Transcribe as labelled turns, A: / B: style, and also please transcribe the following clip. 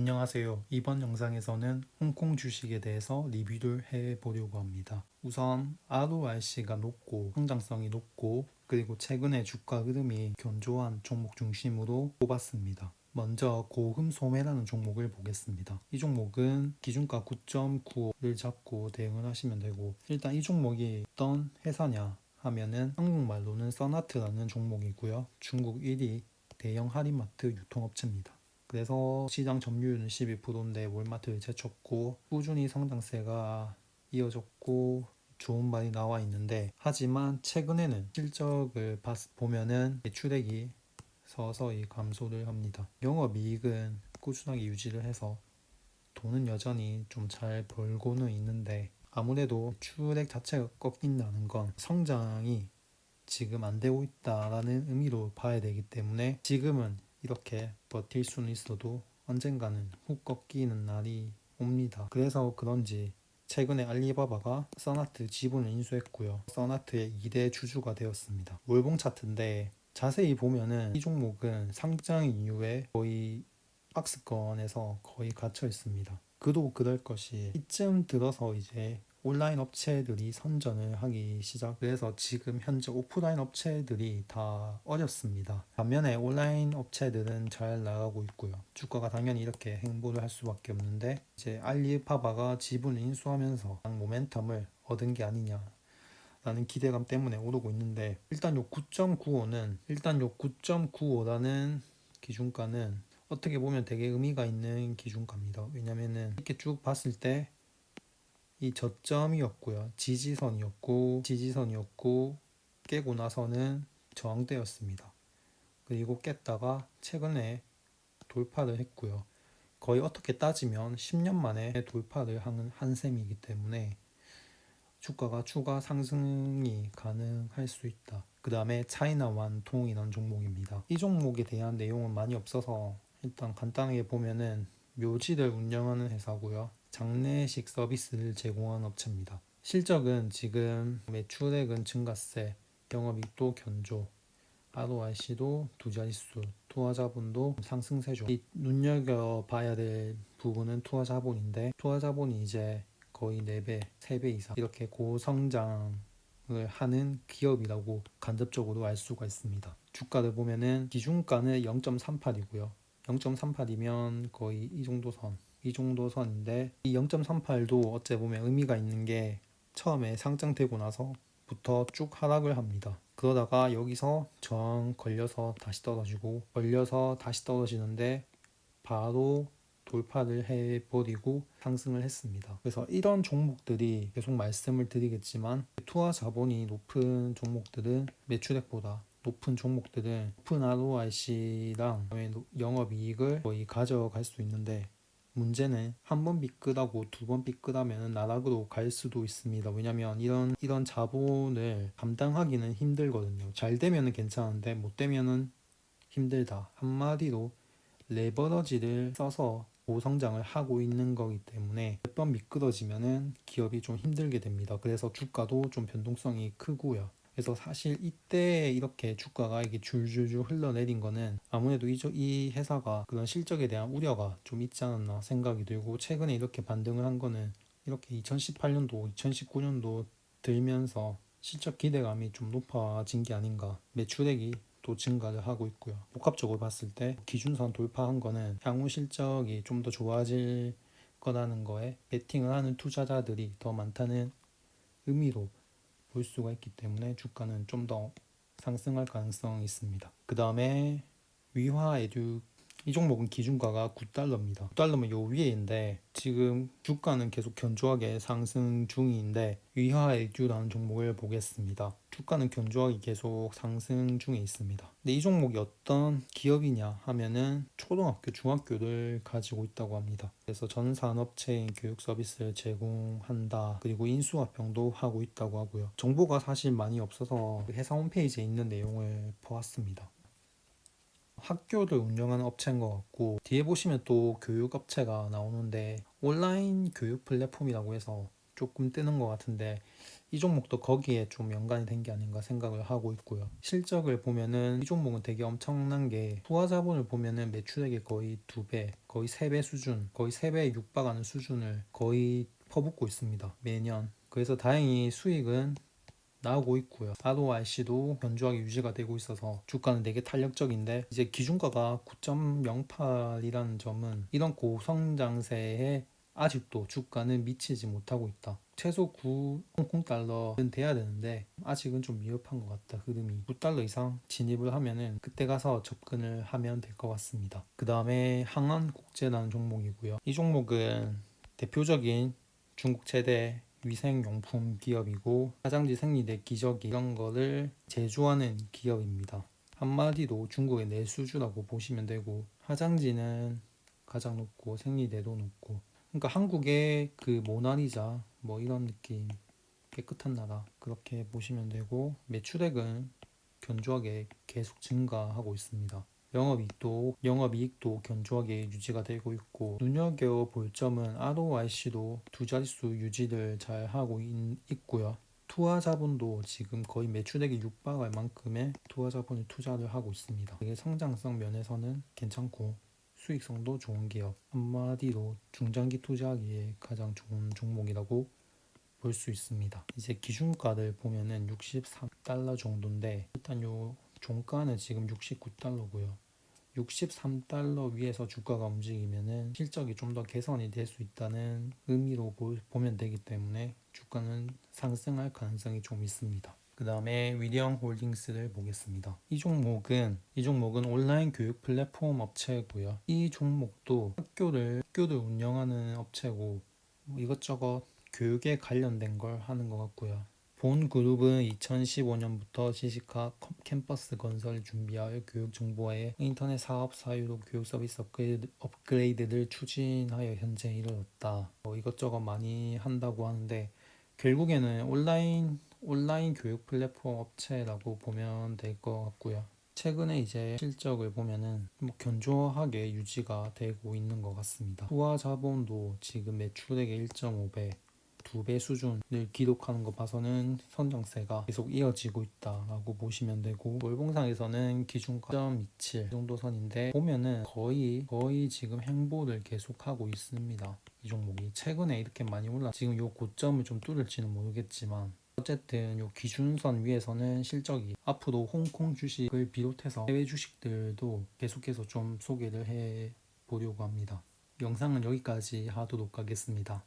A: 안녕하세요. 이번 영상에서는 홍콩 주식에 대해서 리뷰를 해보려고 합니다. 우선 ROIC가 높고 성장성이 높고 그리고 최근에 주가 흐름이 견조한 종목 중심으로 뽑았습니다. 먼저 고금소매라는 종목을 보겠습니다. 이 종목은 기준가 9.95를 잡고 대응을 하시면 되고, 일단 이 종목이 어떤 회사냐 하면은 한국말로는 써나트라는 종목이고요. 중국 1위 대형 할인마트 유통업체입니다. 그래서 시장 점유율은 12%인데 월마트를 제쳤고 꾸준히 성장세가 이어졌고 좋은 말이 나와 있는데, 하지만 최근에는 실적을 보면은 매출액이 서서히 감소를 합니다. 영업이익은 꾸준하게 유지를 해서 돈은 여전히 좀 잘 벌고는 있는데, 아무래도 매출액 자체가 꺾인다는 건 성장이 지금 안 되고 있다라는 의미로 봐야 되기 때문에 지금은 이렇게 버틸 수는 있어도 언젠가는 훅 꺾이는 날이 옵니다. 그래서 그런지 최근에 알리바바가 써나트 지분을 인수했고요. 써나트의 2대 주주가 되었습니다. 월봉 차트인데 자세히 보면은 이 종목은 상장 이후에 거의 박스권에서 거의 갇혀 있습니다. 그도 그럴 것이 이쯤 들어서 이제 온라인 업체들이 선전을 하기 시작. 그래서 지금 현재 오프라인 업체들이 다 어렵습니다. 반면에 온라인 업체들은 잘 나가고 있고요. 주가가 당연히 이렇게 행보를 할 수밖에 없는데, 이제 알리바바가 지분을 인수하면서 모멘텀을 얻은 게 아니냐 라는 기대감 때문에 오르고 있는데, 일단 요 9.95라는 기준가는 어떻게 보면 되게 의미가 있는 기준가입니다. 왜냐면은 이렇게 쭉 봤을 때 이 저점이었고요. 지지선이었고 깨고 나서는 저항대였습니다. 그리고 깼다가 최근에 돌파를 했고요. 거의 어떻게 따지면 10년 만에 돌파를 한 셈이기 때문에 주가가 추가 상승이 가능할 수 있다. 그 다음에 차이나완통이라는 종목입니다. 이 종목에 대한 내용은 많이 없어서 일단 간단하게 보면은 묘지를 운영하는 회사고요. 장례식 서비스를 제공하는 업체입니다. 실적은 지금 매출액은 증가세, 영업이익도 견조, ROIC도 두 자릿수, 투자자본도 상승세죠. 이 눈여겨봐야 될 부분은 투자자본인데, 투자자본이 이제 거의 4배, 3배 이상 이렇게 고성장을 하는 기업이라고 간접적으로 알 수가 있습니다. 주가를 보면은 기준가는 0.38이고요. 0.38이면 거의 이 정도 선인데, 이 0.38도 어째 보면 의미가 있는 게 처음에 상장되고 나서부터 쭉 하락을 합니다. 그러다가 여기서 저항 걸려서 다시 떨어지고 걸려서 다시 떨어지는데 바로 돌파를 해버리고 상승을 했습니다. 그래서 이런 종목들이 계속 말씀을 드리겠지만, 투하 자본이 높은 종목들은 매출액보다 높은 종목들은 높은 ROIC랑 영업이익을 거의 가져갈 수 있는데, 문제는 한 번 삐끗하고 두 번 삐끗하면 나락으로 갈 수도 있습니다. 왜냐면 이런 자본을 감당하기는 힘들거든요. 잘 되면 괜찮은데 못 되면 힘들다. 한마디로 레버러지를 써서 고성장을 하고 있는 거기 때문에 몇 번 미끄러지면은 기업이 좀 힘들게 됩니다. 그래서 주가도 좀 변동성이 크고요. 그래서 사실 이때 이렇게 주가가 이게 줄줄줄 흘러내린 거는 아무래도 이 회사가 그런 실적에 대한 우려가 좀 있지 않았나 생각이 들고, 최근에 이렇게 반등을 한 거는 이렇게 2018년도, 2019년도 들면서 실적 기대감이 좀 높아진 게 아닌가. 매출액이 또 증가를 하고 있고요. 복합적으로 봤을 때 기준선 돌파한 거는 향후 실적이 좀 더 좋아질 거라는 거에 베팅을 하는 투자자들이 더 많다는 의미로 볼 수가 있기 때문에 주가는 좀 더 상승할 가능성이 있습니다. 그 다음에 위화에듀, 이 종목은 기준가가 9달러입니다. 9달러면 요 위에인데 지금 주가는 계속 견조하게 상승 중인데, 위화에듀라는 종목을 보겠습니다. 주가는 견조하게 계속 상승 중에 있습니다. 근데 이 종목이 어떤 기업이냐 하면은 초등학교, 중학교를 가지고 있다고 합니다. 그래서 전 산업체인 교육 서비스를 제공한다. 그리고 인수합병도 하고 있다고 하고요. 정보가 사실 많이 없어서 회사 홈페이지에 있는 내용을 보았습니다. 학교를 운영하는 업체인 것 같고, 뒤에 보시면 또 교육업체가 나오는데 온라인 교육 플랫폼이라고 해서 조금 뜨는 것 같은데, 이 종목도 거기에 좀 연관이 된 게 아닌가 생각을 하고 있고요. 실적을 보면은 이 종목은 되게 엄청난 게 투자 자본을 보면은 매출액의 거의 2배, 거의 3배 수준, 거의 3배에 육박하는 수준을 거의 퍼붓고 있습니다. 매년. 그래서 다행히 수익은 나오고 있고요. ROIC도 견조하게 유지가 되고 있어서 주가는 되게 탄력적인데 이제 기준가가 9.08이라는 점은 이런 고성장세에 아직도 주가는 미치지 못하고 있다. 최소 9 홍콩달러는 돼야 되는데 아직은 좀 미흡한 것 같다. 흐름이 9달러 이상 진입을 하면은 그때 가서 접근을 하면 될 것 같습니다. 그 다음에 항한국제라는 종목이고요. 이 종목은 대표적인 중국 최대 위생용품 기업이고 화장지 생리대 기저귀 이런 거를 제조하는 기업입니다. 한마디로 중국의 내수주라고 보시면 되고 화장지는 가장 높고 생리대도 높고 그러니까 한국의 그 모나리자 뭐 이런 느낌 깨끗한 나라 그렇게 보시면 되고 매출액은 견조하게 계속 증가하고 있습니다. 영업이익도 견조하게 유지가 되고 있고 눈여겨볼 점은 ROIC도 두 자릿수 유지를 잘 하고 있고요. 투하 자본도 지금 거의 매출액이 육박할 만큼의 투하 자본을 투자를 하고 있습니다. 되게 성장성 면에서는 괜찮고 수익성도 좋은 기업. 한마디로 중장기 투자하기에 가장 좋은 종목이라고 볼 수 있습니다. 이제 기준가를 보면은 63달러 정도인데 일단 요 종가는 지금 69달러고요. 63달러 위에서 주가가 움직이면은 실적이 좀 더 개선이 될 수 있다는 의미로 보면 되기 때문에 주가는 상승할 가능성이 좀 있습니다. 그 다음에 위대형 홀딩스를 보겠습니다. 이 종목은 온라인 교육 플랫폼 업체고요. 이 종목도 학교를 운영하는 업체고 뭐 이것저것 교육에 관련된 걸 하는 것 같고요. 본 그룹은 2015년부터 지식학 캠퍼스 건설 준비하여 교육 정보화의 인터넷 사업 사유로 교육 서비스 업그레이드를 추진하여 현재 이르렀다. 이것저것 많이 한다고 하는데 결국에는 온라인 교육 플랫폼 업체라고 보면 될 것 같고요. 최근에 이제 실적을 보면은 뭐 견조하게 유지가 되고 있는 것 같습니다. 투하 자본도 지금 매출액의 1.5배 2배 수준을 기록하는 거 봐서는 선정세가 계속 이어지고 있다라고 보시면 되고 월봉상에서는 기준가 0.27 정도 선인데 보면은 거의 지금 행보를 계속하고 있습니다. 이 종목이 최근에 이렇게 많이 올라 지금 요 고점을 좀 뚫을지는 모르겠지만 어쨌든 요 기준선 위에서는 실적이 앞으로 홍콩 주식을 비롯해서 해외 주식들도 계속해서 좀 소개를 해 보려고 합니다. 영상은 여기까지 하도록 하겠습니다.